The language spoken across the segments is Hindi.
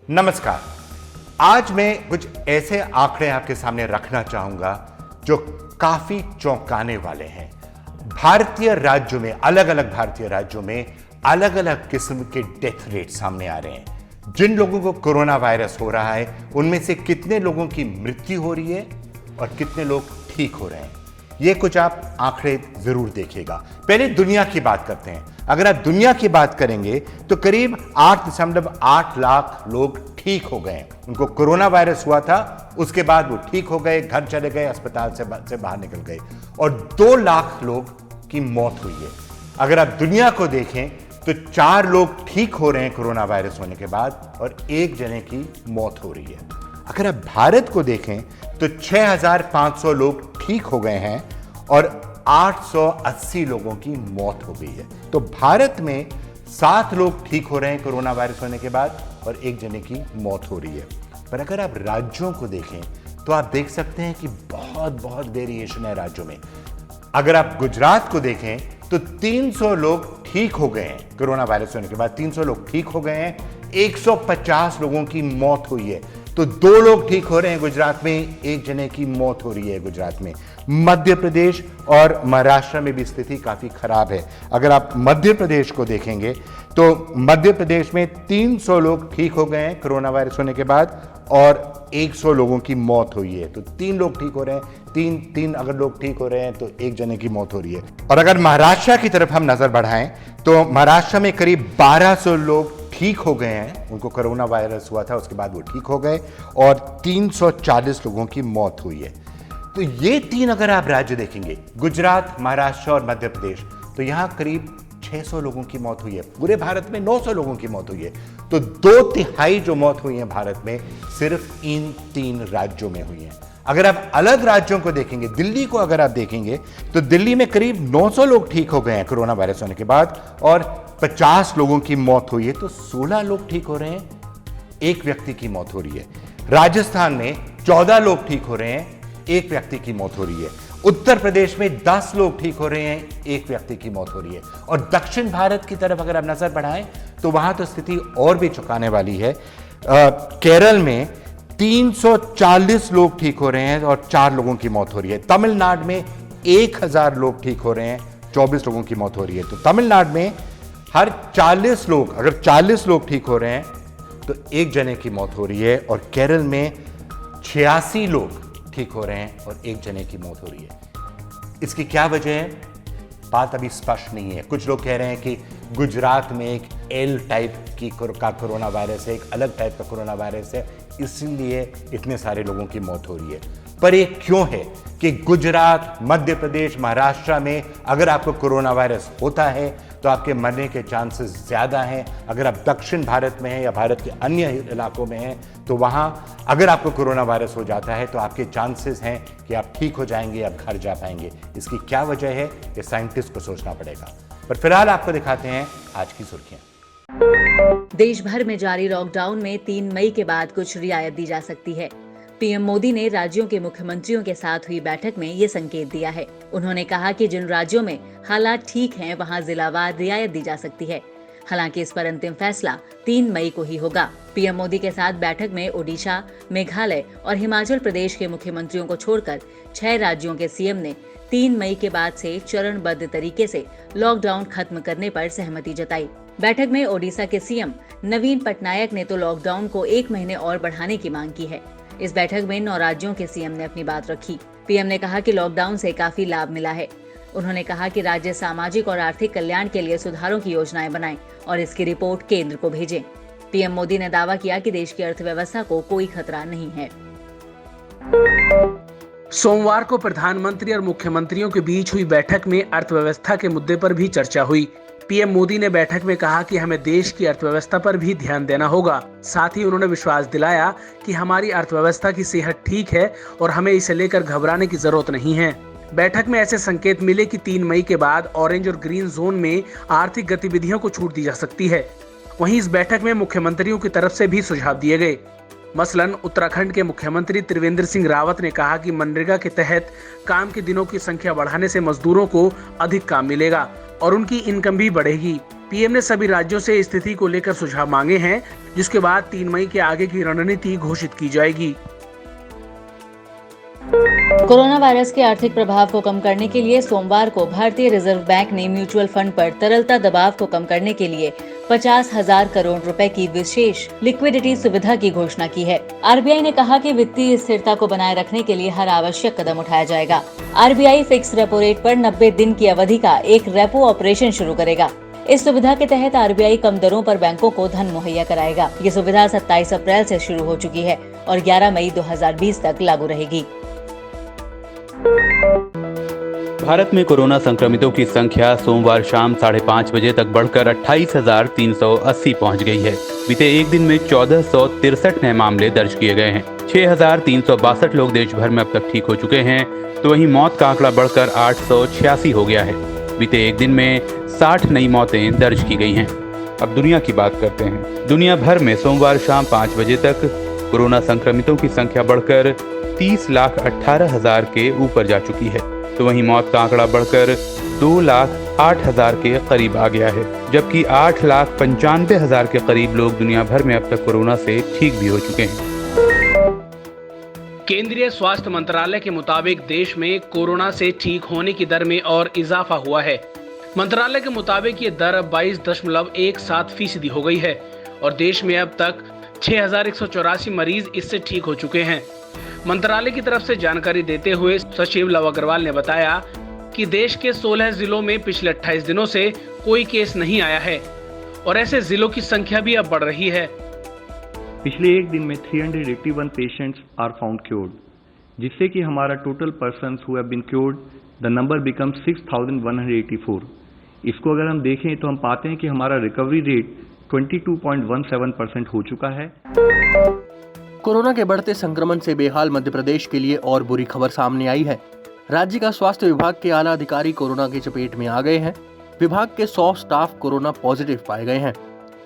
नमस्कार। आज मैं कुछ ऐसे आंकड़े आपके सामने रखना चाहूंगा जो काफी चौंकाने वाले हैं। भारतीय राज्यों में, अलग अलग भारतीय राज्यों में अलग अलग किस्म के डेथ रेट सामने आ रहे हैं। जिन लोगों को कोरोना वायरस हो रहा है उनमें से कितने लोगों की मृत्यु हो रही है और कितने लोग ठीक हो रहे हैं, ये कुछ आप आंकड़े जरूर देखिएगा। पहले दुनिया की बात करते हैं। अगर आप दुनिया की बात करेंगे तो करीब 8.8 लाख लोग ठीक हो गए। उनको कोरोना वायरस हुआ था, उसके बाद वो ठीक हो गए, घर चले गए, अस्पताल से बाहर निकल गए और 2 लाख लोग की मौत हुई है। अगर आप दुनिया को देखें तो 4 लोग ठीक हो रहे हैं कोरोना वायरस होने के बाद और 1 जने की मौत हो रही है। अगर आप भारत को देखें तो 6,500 लोग ठीक हो गए हैं और 880 लोगों की मौत हो गई है। तो भारत में 7 लोग ठीक हो रहे हैं कोरोना वायरस होने के बाद और 1 जने की मौत हो रही है। पर अगर आप राज्यों को देखें तो आप देख सकते हैं कि बहुत वेरिएशन है राज्यों में। अगर आप गुजरात को देखें तो 300 लोग ठीक हो गए हैं कोरोना वायरस होने के बाद, 300 लोग ठीक हो गए हैं, 150 लोगों की मौत हुई है। तो 2 लोग ठीक हो रहे हैं गुजरात में, 1 जने की मौत हो रही है गुजरात में। मध्य प्रदेश और महाराष्ट्र में भी स्थिति काफी खराब है। अगर आप मध्य प्रदेश को देखेंगे तो मध्य प्रदेश में 300 लोग ठीक हो गए हैं कोरोना वायरस होने के बाद और 100 लोगों की मौत हुई है। तो 3 लोग ठीक हो रहे हैं, तीन अगर लोग ठीक हो रहे हैं तो 1 जने की मौत हो रही है। और अगर महाराष्ट्र की तरफ हम नजर बढ़ाएं तो महाराष्ट्र में करीब 1200 लोग ठीक हो गए हैं। उनको कोरोना वायरस हुआ था, उसके बाद वो ठीक हो गए और 340 लोगों की मौत हुई है। तो ये 3 अगर आप राज्य देखेंगे, गुजरात, महाराष्ट्र और मध्य प्रदेश, तो यहां करीब 600 लोगों की मौत हुई है। पूरे भारत में 900 लोगों की मौत हुई है। तो 2/3 जो मौत हुई है भारत में सिर्फ इन 3 राज्यों में हुई है। अगर आप अलग राज्यों को देखेंगे, दिल्ली को अगर आप देखेंगे तो दिल्ली में करीब 900 लोग ठीक हो गए हैं कोरोना वायरस होने के बाद और 50 लोगों की मौत हुई है। तो 16 लोग ठीक हो रहे हैं, 1 व्यक्ति की मौत हो रही है। राजस्थान में 14 लोग ठीक हो रहे हैं, 1 व्यक्ति की मौत हो रही है। उत्तर प्रदेश में 10 लोग ठीक हो रहे हैं, 1 व्यक्ति की मौत हो रही है। और दक्षिण भारत की तरफ अगर आप नजर बढ़ाएं तो वहां तो स्थिति और भी चौंकाने वाली है। केरल में 340 लोग ठीक हो रहे हैं और 4 लोगों की मौत हो रही है। तमिलनाडु में 1000 लोग ठीक हो रहे हैं, 24 लोगों की मौत हो रही है। तो तमिलनाडु में हर 40 लोग, अगर 40 लोग ठीक हो रहे हैं तो 1 जने की मौत हो रही है। और केरल में 86 लोग ठीक हो रहे हैं और 1 जने की मौत हो रही है। इसकी क्या वजह है, बात अभी स्पष्ट नहीं है। कुछ लोग कह रहे हैं कि गुजरात में एक एल टाइप का कोरोना वायरस है, एक अलग टाइप का कोरोना वायरस है, इसलिए इतने सारे लोगों की मौत हो रही है। पर ये क्यों है कि गुजरात, मध्य प्रदेश, महाराष्ट्र में अगर आपको कोरोना वायरस होता है तो आपके मरने के चांसेस ज्यादा हैं। अगर आप दक्षिण भारत में हैं या भारत के अन्य इलाकों में हैं तो वहां अगर आपको कोरोना वायरस हो जाता है तो आपके चांसेस हैं कि आप ठीक हो जाएंगे, आप घर जा पाएंगे। इसकी क्या वजह है, ये साइंटिस्ट को सोचना पड़ेगा। पर फिलहाल आपको दिखाते हैं आज की सुर्खियां। देश भर में जारी लॉकडाउन में 3 मई के बाद कुछ रियायत दी जा सकती है। पीएम मोदी ने राज्यों के मुख्यमंत्रियों के साथ हुई बैठक में ये संकेत दिया है। उन्होंने कहा कि जिन राज्यों में हालात ठीक हैं, वहां जिलावार रियायत दी जा सकती है। हालांकि इस पर अंतिम फैसला 3 मई को ही होगा। पीएम मोदी के साथ बैठक में ओडिशा, मेघालय और हिमाचल प्रदेश के मुख्यमंत्रियों को छोड़कर 6 राज्यों के सीएम ने 3 मई के बाद से चरणबद्ध तरीके से लॉकडाउन खत्म करने पर सहमति जताई। बैठक में ओडिशा के सीएम नवीन पटनायक ने तो लॉकडाउन को 1 महीने और बढ़ाने की मांग की है। इस बैठक में 9 राज्यों के सीएम ने अपनी बात रखी। पीएम ने कहा कि लॉकडाउन से काफी लाभ मिला है। उन्होंने कहा कि राज्य सामाजिक और आर्थिक कल्याण के लिए सुधारों की योजनाएं बनाएं और इसकी रिपोर्ट केंद्र को भेजें। पीएम मोदी ने दावा किया कि देश की अर्थव्यवस्था को कोई खतरा नहीं है। सोमवार को प्रधानमंत्री और मुख्यमंत्रियों के बीच हुई बैठक में अर्थव्यवस्था के मुद्दे पर भी चर्चा हुई। पीएम मोदी ने बैठक में कहा कि हमें देश की अर्थव्यवस्था पर भी ध्यान देना होगा। साथ ही उन्होंने विश्वास दिलाया कि हमारी अर्थव्यवस्था की सेहत ठीक है और हमें इसे लेकर घबराने की जरूरत नहीं है। बैठक में ऐसे संकेत मिले कि 3 मई के बाद ऑरेंज और ग्रीन जोन में आर्थिक गतिविधियों को छूट दी जा सकती है। वहीं इस बैठक में मुख्यमंत्रियों की तरफ से भी सुझाव दिए गए। मसलन उत्तराखंड के मुख्यमंत्री त्रिवेंद्र सिंह रावत ने कहा कि मनरेगा के तहत काम के दिनों की संख्या बढ़ाने से मजदूरों को अधिक काम मिलेगा और उनकी इनकम भी बढ़ेगी। पीएम ने सभी राज्यों से स्थिति को लेकर सुझाव मांगे हैं, जिसके बाद 3 मई के आगे की रणनीति घोषित की जाएगी। कोरोना वायरस के आर्थिक प्रभाव को कम करने के लिए सोमवार को भारतीय रिजर्व बैंक ने म्यूचुअल फंड पर तरलता दबाव को कम करने के लिए 50,000 करोड़ रुपए की विशेष लिक्विडिटी सुविधा की घोषणा की है। आरबीआई ने कहा कि वित्तीय स्थिरता को बनाए रखने के लिए हर आवश्यक कदम उठाया जाएगा। आरबीआई फिक्स रेपो रेट पर 90 दिन की अवधि का एक रेपो ऑपरेशन शुरू करेगा। इस सुविधा के तहत आरबीआई कम दरों पर बैंकों को धन मुहैया कराएगा। ये सुविधा 27 अप्रैल से शुरू हो चुकी है और 11 मई 2020 तक लागू रहेगी। भारत में कोरोना संक्रमितों की संख्या सोमवार शाम 5:30 बजे तक बढ़कर 28,380 पहुंच गई है। बीते एक दिन में 1463 नए मामले दर्ज किए गए हैं। 6,362 लोग देश भर में अब तक ठीक हो चुके हैं, तो वहीं मौत का आंकड़ा बढ़कर 886 हो गया है। बीते एक दिन में 60 नई मौतें दर्ज की गई हैं। अब दुनिया की बात करते हैं। दुनिया भर में सोमवार शाम 5 बजे तक कोरोना संक्रमितों की संख्या बढ़कर 30,18,000 के ऊपर जा चुकी है, तो वहीं मौत का आंकड़ा बढ़कर 2,08,000 के करीब आ गया है, जबकि 8,95,000 के करीब लोग दुनिया भर में अब तक कोरोना से ठीक भी हो चुके हैं। केंद्रीय स्वास्थ्य मंत्रालय के मुताबिक देश में कोरोना से ठीक होने की दर में और इजाफा हुआ है। मंत्रालय के मुताबिक ये दर 22.17% हो गई है और देश में अब तक 6,184 मरीज इससे ठीक हो चुके हैं। मंत्रालय की तरफ से जानकारी देते हुए सचिव लव अग्रवाल ने बताया कि देश के 16 जिलों में पिछले 28 दिनों से कोई केस नहीं आया है और ऐसे जिलों की संख्या भी अब बढ़ रही है। पिछले एक दिन में 381 पेशेंट्स आर फाउंड क्योर्ड, जिससे कि हमारा total persons who have been cured the number become 6,184। इसको अगर हम देखें तो हम पाते हैं कि हमारा रिकवरी रेट 22.17% हो चुका है। कोरोना के बढ़ते संक्रमण से बेहाल मध्य प्रदेश के लिए और बुरी खबर सामने आई है। राज्य का स्वास्थ्य विभाग के आला अधिकारी कोरोना की चपेट में आ गए हैं। विभाग के 100 स्टाफ कोरोना पॉजिटिव पाए गए हैं।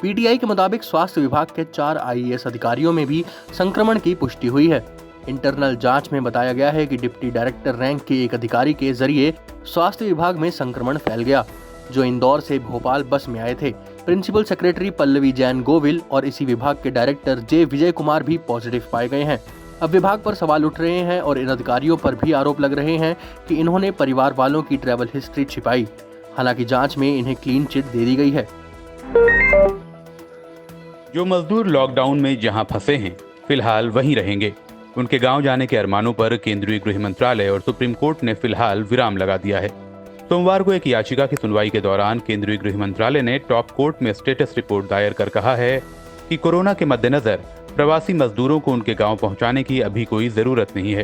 पीटीआई के मुताबिक स्वास्थ्य विभाग के 4 आईएएस अधिकारियों में भी संक्रमण की पुष्टि हुई है। इंटरनल जांच में बताया गया है कि डिप्टी डायरेक्टर रैंक के एक अधिकारी के जरिए स्वास्थ्य विभाग में संक्रमण फैल गया, जो इंदौर से भोपाल बस में आए थे। प्रिंसिपल सेक्रेटरी पल्लवी जैन गोविल और इसी विभाग के डायरेक्टर जे विजय कुमार भी पॉजिटिव पाए गए हैं। अब विभाग पर सवाल उठ रहे हैं और इन अधिकारियों पर भी आरोप लग रहे हैं कि इन्होंने परिवार वालों की ट्रैवल हिस्ट्री छिपाई। हालांकि जांच में इन्हें क्लीन चिट दे दी गई है। जो मजदूर लॉकडाउन में जहां फंसे हैं, फिलहाल वहीं रहेंगे। उनके गांव जाने के अरमानों पर केंद्रीय गृह मंत्रालय और सुप्रीम कोर्ट ने फिलहाल विराम लगा दिया है। सोमवार को एक याचिका की सुनवाई के दौरान केंद्रीय गृह मंत्रालय ने टॉप कोर्ट में स्टेटस रिपोर्ट दायर कर कहा है कि कोरोना के मद्देनजर प्रवासी मजदूरों को उनके गांव पहुंचाने की अभी कोई जरूरत नहीं है।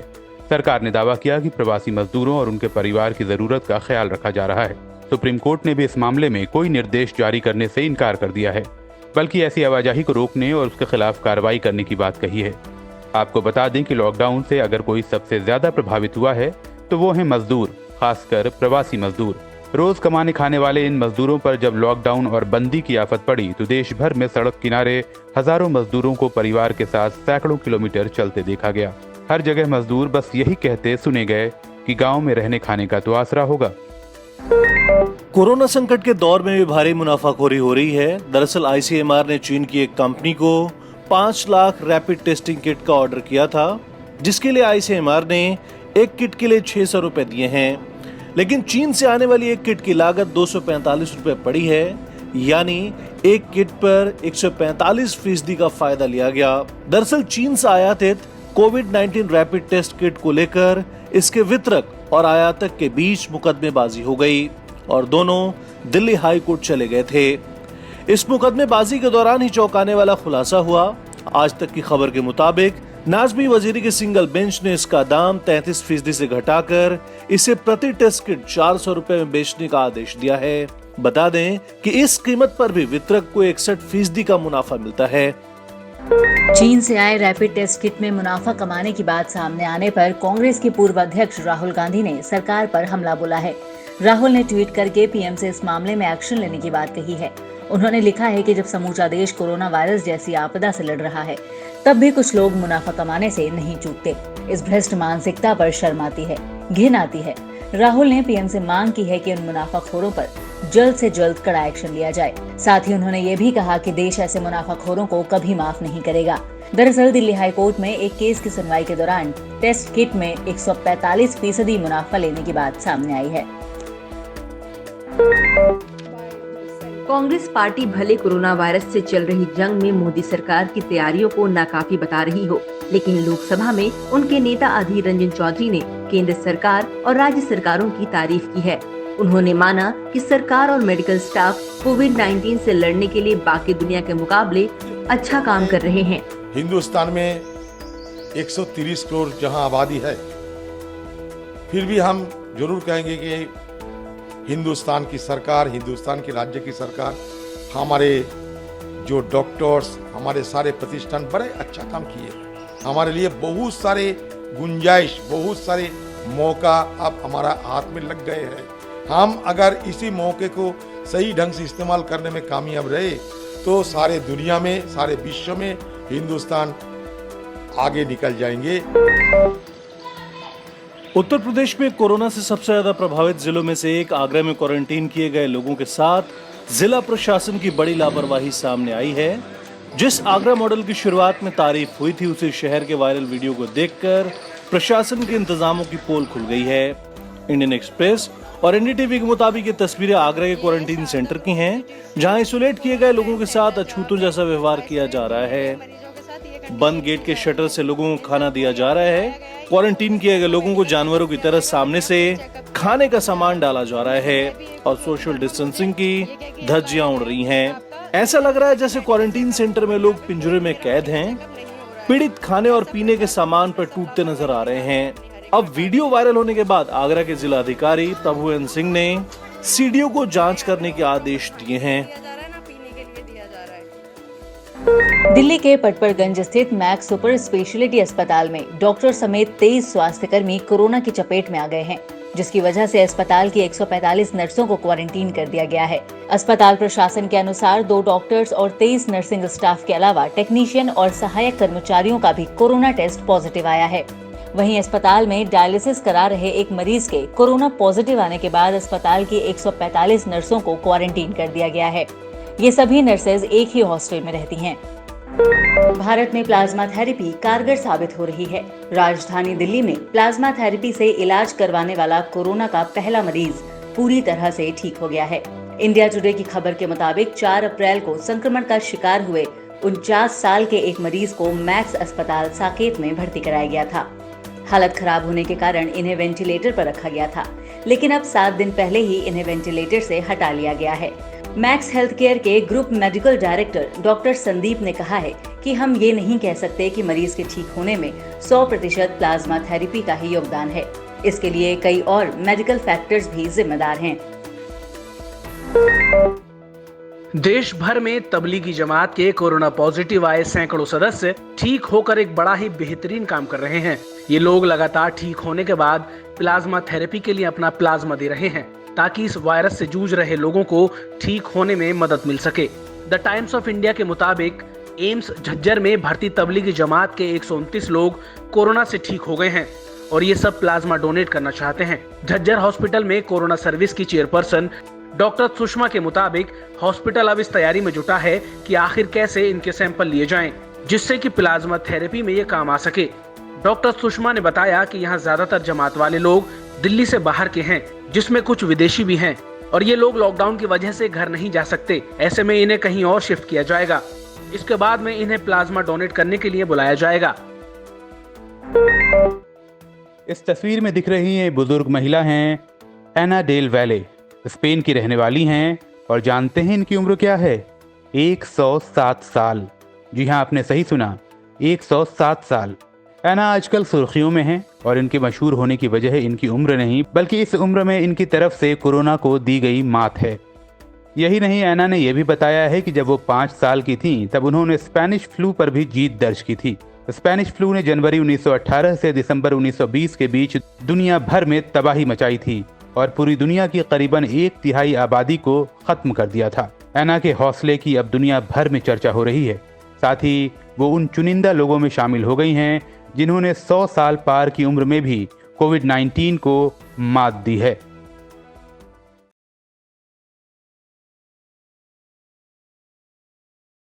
सरकार ने दावा किया कि प्रवासी मजदूरों और उनके परिवार की जरूरत का ख्याल रखा जा रहा है। सुप्रीम कोर्ट ने भी इस मामले में कोई निर्देश जारी करने से इनकार कर दिया है, बल्कि ऐसी आवाजाही को रोकने और उसके खिलाफ कार्रवाई करने की बात कही है। आपको बता दें कि लॉकडाउन से अगर कोई सबसे ज्यादा प्रभावित हुआ है तो वो है मजदूर, खासकर प्रवासी मजदूर। रोज कमाने खाने वाले इन मजदूरों पर जब लॉकडाउन और बंदी की आफत पड़ी तो देश भर में सड़क किनारे हजारों मजदूरों को परिवार के साथ सैकड़ों किलोमीटर चलते देखा गया। हर जगह मजदूर बस यही कहते सुने गए कि गांव में रहने खाने का तो आसरा होगा। कोरोना संकट के दौर में भी भारी मुनाफाखोरी हो रही है। दरअसल आईसीएमआर ने चीन की एक कंपनी को 5 लाख रैपिड टेस्टिंग किट का ऑर्डर किया था, जिसके लिए आईसीएमआर ने एक किट के लिए 600 रुपए दिए हैं। लेकिन चीन से आने वाली एक किट की लागत 245 रुपए पड़ी है, यानी एक किट पर 145% का फायदा लिया गया। दरअसल चीन से आयातित कोविड-19 रैपिड टेस्ट किट को लेकर इसके वितरक और आयातक के बीच मुकदमेबाजी हो गई और दोनों दिल्ली हाई कोर्ट चले गए थे। इस मुकदमेबाजी के दौरान ही चौंकाने वाला खुलासा हुआ। आज तक की खबर के मुताबिक नाज़मी वजीरी की सिंगल बेंच ने इसका दाम 33% से घटाकर इसे प्रति टेस्ट किट 400 रुपए में बेचने का आदेश दिया है। बता दें कि इस कीमत पर भी वितरक को 61% का मुनाफा मिलता है। चीन से आए रैपिड टेस्ट किट में मुनाफा कमाने की बात सामने आने पर कांग्रेस के पूर्व अध्यक्ष राहुल गांधी ने सरकार पर हमला बोला है। राहुल ने ट्वीट करके पीएम से इस मामले में एक्शन लेने की बात कही है। उन्होंने लिखा है कि जब समूचा देश कोरोना वायरस जैसी आपदा से लड़ रहा है, तब भी कुछ लोग मुनाफा कमाने से नहीं चूकते। इस भ्रष्ट मानसिकता पर शर्म आती है, घिन आती है। राहुल ने पीएम से मांग की है कि उन मुनाफाखोरों पर जल्द से जल्द कड़ा एक्शन लिया जाए। साथ ही उन्होंने ये भी कहा कि देश ऐसे मुनाफाखोरों को कभी माफ नहीं करेगा। दरअसल दिल्ली हाई कोर्ट में एक केस की सुनवाई के दौरान टेस्ट किट में 145% मुनाफा लेने की बात सामने आई है। कांग्रेस पार्टी भले कोरोना वायरस से चल रही जंग में मोदी सरकार की तैयारियों को नाकाफी बता रही हो, लेकिन लोकसभा में उनके नेता अधीर रंजन चौधरी ने केंद्र सरकार और राज्य सरकारों की तारीफ की है। उन्होंने माना कि सरकार और मेडिकल स्टाफ कोविड-19 से लड़ने के लिए बाकी दुनिया के मुकाबले अच्छा काम कर रहे हैं। हिंदुस्तान में 130 करोड़ जहां आबादी है, फिर भी हम जरूर कहेंगे कि हिंदुस्तान की सरकार, हिंदुस्तान की राज्य की सरकार, हमारे जो डॉक्टर्स, हमारे सारे प्रतिष्ठान बड़े अच्छा काम किए। हमारे लिए बहुत सारे गुंजाइश, बहुत सारे मौका अब हमारा हाथ में लग गए हैं। हम अगर इसी मौके को सही ढंग से इस्तेमाल करने में कामयाब रहे तो सारे दुनिया में, सारे विश्व में हिंदुस्तान आगे निकल जाएंगे। उत्तर प्रदेश में कोरोना से सबसे ज्यादा प्रभावित जिलों में से एक आगरा में क्वारंटीन किए गए लोगों के साथ जिला प्रशासन की बड़ी लापरवाही सामने आई है। जिस आगरा मॉडल की शुरुआत में तारीफ हुई थी, उसी शहर के वायरल वीडियो को देखकर प्रशासन के इंतजामों की पोल खुल गई है। इंडियन एक्सप्रेस और एनडीटीवी के मुताबिक ये तस्वीरें आगरा के क्वारंटीन सेंटर की हैं, जहां आइसोलेट किए गए लोगों के साथ अछूतों जैसा व्यवहार किया जा रहा है। बंद गेट के शटर से लोगों को खाना दिया जा रहा है। क्वारंटीन किए गए लोगों को जानवरों की तरह सामने से खाने का सामान डाला जा रहा है और सोशल डिस्टेंसिंग की धज्जियां उड़ रही हैं। ऐसा लग रहा है जैसे क्वारंटीन सेंटर में लोग पिंजरे में कैद हैं। पीड़ित खाने और पीने के सामान पर टूटते नजर आ रहे हैं। अब वीडियो वायरल होने के बाद आगरा के जिला अधिकारी प्रभुवन सिंह ने सीडीओ को जांच करने के आदेश दिए हैं। दिल्ली के पटपरगंज स्थित मैक्स सुपर स्पेशलिटी अस्पताल में डॉक्टर समेत 23 स्वास्थ्यकर्मी कोरोना की चपेट में आ गए हैं, जिसकी वजह से अस्पताल की 145 नर्सों को क्वारंटीन कर दिया गया है। अस्पताल प्रशासन के अनुसार 2 डॉक्टर्स और 23 नर्सिंग स्टाफ के अलावा टेक्नीशियन और सहायक कर्मचारियों का भी कोरोना टेस्ट पॉजिटिव आया है। वहीं अस्पताल में डायलिसिस करा रहे एक मरीज के कोरोना पॉजिटिव आने के बाद अस्पताल की 145 नर्सों को क्वारंटीन कर दिया गया है। ये सभी नर्सेज एक ही हॉस्टल में रहती हैं। भारत में प्लाज्मा थेरेपी कारगर साबित हो रही है। राजधानी दिल्ली में प्लाज्मा थेरेपी से इलाज करवाने वाला कोरोना का पहला मरीज पूरी तरह से ठीक हो गया है। इंडिया टुडे की खबर के मुताबिक 4 अप्रैल को संक्रमण का शिकार हुए 49 साल के एक मरीज को मैक्स अस्पताल साकेत में भर्ती कराया गया था। हालत खराब होने के कारण इन्हें वेंटिलेटर पर रखा गया था, लेकिन अब 7 दिन पहले ही इन्हें वेंटिलेटर से हटा लिया गया है। मैक्स हेल्थ केयर के group medical director doctor Sandeep ने कहा है कि हम ये नहीं कह सकते कि मरीज के ठीक होने में 100% प्लाज्मा थेरेपी का ही योगदान है। इसके लिए कई और मेडिकल फैक्टर्स भी जिम्मेदार हैं। देश भर में तबलीगी जमात के कोरोना पॉजिटिव आए सैकड़ों सदस्य ठीक होकर एक बड़ा ही बेहतरीन काम कर रहे हैं। ये लोग लगातार ठीक होने के बाद प्लाज्मा थेरेपी के लिए अपना प्लाज्मा दे रहे हैं, ताकि इस वायरस से जूझ रहे लोगों को ठीक होने में मदद मिल सके। द टाइम्स ऑफ इंडिया के मुताबिक एम्स झज्जर में भर्ती तबलीगी जमात के 129 लोग कोरोना से ठीक हो गए हैं और ये सब प्लाज्मा डोनेट करना चाहते हैं। झज्जर हॉस्पिटल में कोरोना सर्विस की चेयरपर्सन डॉक्टर सुषमा के मुताबिक हॉस्पिटल अब इस तैयारी में जुटा है कि आखिर कैसे इनके सैंपल लिए जाएं, जिससे कि प्लाज्मा थेरेपी में ये काम आ सके। डॉक्टर सुषमा ने बताया कि यहाँ ज्यादातर जमात वाले लोग दिल्ली से बाहर के हैं, जिसमें कुछ विदेशी भी हैं, और ये लोग लॉकडाउन की वजह से घर नहीं जा सकते। ऐसे में इन्हें कहीं और शिफ्ट किया जाएगा। इसके बाद में इन्हें प्लाज्मा डोनेट करने के लिए बुलाया जाएगा। इस तस्वीर में दिख रही ये बुजुर्ग महिला हैं एना डेल वैले, स्पेन की रहने वाली हैं और जानते हैं इनकी उम्र क्या है? 107 साल। जी हाँ, आपने सही सुना, 107 साल। एना आजकल सुर्खियों में हैं और इनके मशहूर होने की वजह इनकी उम्र नहीं, बल्कि इस उम्र में इनकी तरफ से कोरोना को दी गई मात है। यही नहीं, एना ने यह भी बताया है कि जब वो 5 साल की थीं, तब उन्होंने स्पेनिश फ्लू पर भी जीत दर्ज की थी। स्पेनिश फ्लू ने जनवरी 1918 से दिसंबर 1920 के बीच दुनिया भर में तबाही मचाई थी और पूरी दुनिया की करीबन 1/3 आबादी को खत्म कर दिया था। एना के हौसले की अब दुनिया भर में चर्चा हो रही है। साथ ही वो उन चुनिंदा लोगों में शामिल हो गई हैं जिन्होंने 100 साल पार की उम्र में भी कोविड-19 को मात दी है।